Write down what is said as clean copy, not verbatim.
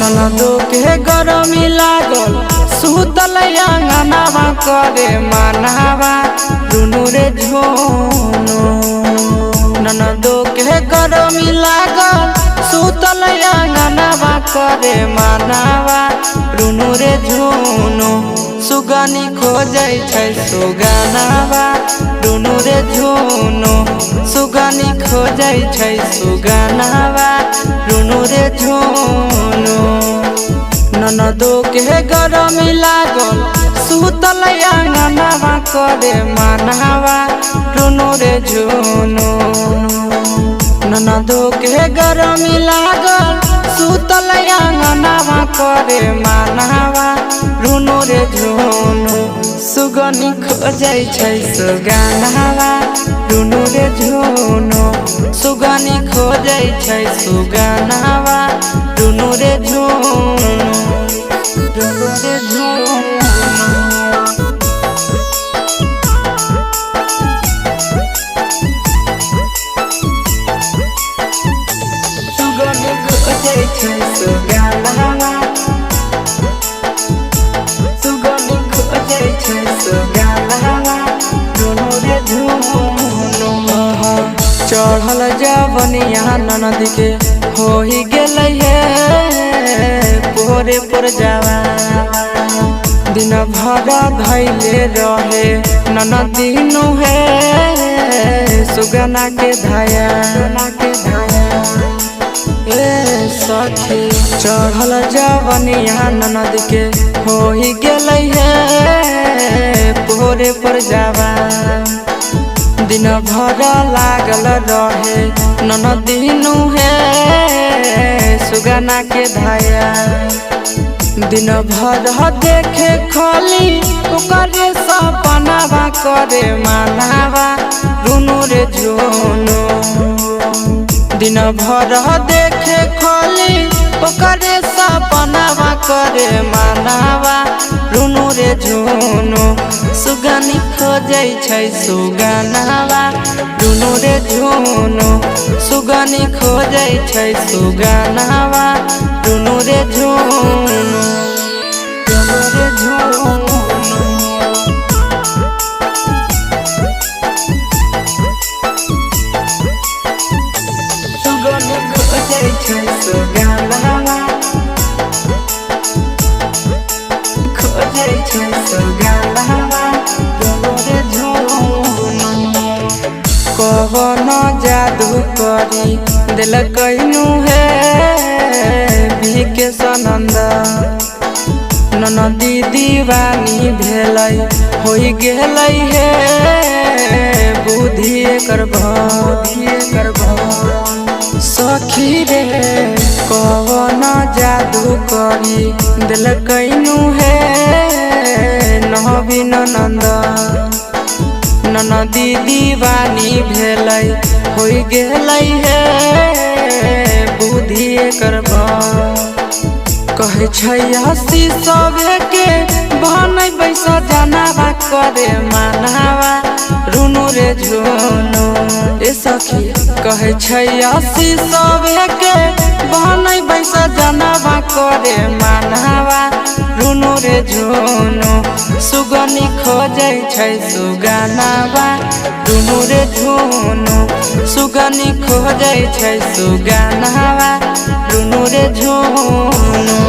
ननदो के गरमी लागल सुतल अंगनावा करे मानावा दुनु रे झुनु। ननदो के गरमी लागल सुतल अंगनावा करे मानावा दुनु रे झुनु। सुगनी खोजै छै सुगनावा दुनु रे झुनु। सुगनी खोजै छै सुगनावा दुनु रे झुनु। ननदो के गरमी लागल सुतल अंगनावा करे मानावा दुनु रे झुनु। ननदो के गरमी लागल सुतल अंगनावा करे मानावा दुनु रे झुनु। सुगनी खोजै छै सुगनावा दुनु रे झुनु। सुगनी खोजै छै सुगनावा दुनु रे झुनु। दुनु रे झुनु। सुगनी खोजै छै सुगनावा। सुगनी खोजै छै सुगनावा दुनु रे झुनु। चढ़ल जवनिया ननद के हो ही गेलै हे पोरे पर जावा। दिन भर धैले रहे ननदिनु हे सुगना के धाया। ए सखी चढ़ल जवनिया ननद के हो ही गेलै हे पोरे पर जावा। दिन भर लागल रहे ननदिनु हे सुगना के धाया। दिन भर देखे खाली ओकरे सपनावा करे मानावा दुनु रे झुनु। दिन भर देखे खाली ओकरे सपनावा करे मानावा दुनु रे झुनु। सुगनी खोजै छै सुगनावा दुनु रे झुनु। सुगनी खोजै छै सुगनावा दुनु रे झुनु। दुनु रे झुनु। सुगनी खोजै छै सुगनावा। खोजै छै सुगनावा दुनु रे झुनु। कवन जादू करी दिल कैनु हे विकेश नंद। ननदी दीवानी भेलै होई गेलै हे बुद्धि एकर सखी रे। कवन जादू करी दिल कैनु हे नवीन नंद। ननदी दीवानी भेलै होई गेलै हे बुद्धि एकर कहै छै हसी सबे के बहनै बैसा जनावा करे मानावा दुनु रे झुनु। ए सखी कहै छै हसी सबे के बहनै बैसा जनावा करे मानावा दुनु रे झुनु। सुगनी खोजै छै सुगनावा दुनु रे झुनु। सुगनी खोजै छै सुगनावा दुनु रे झुनु।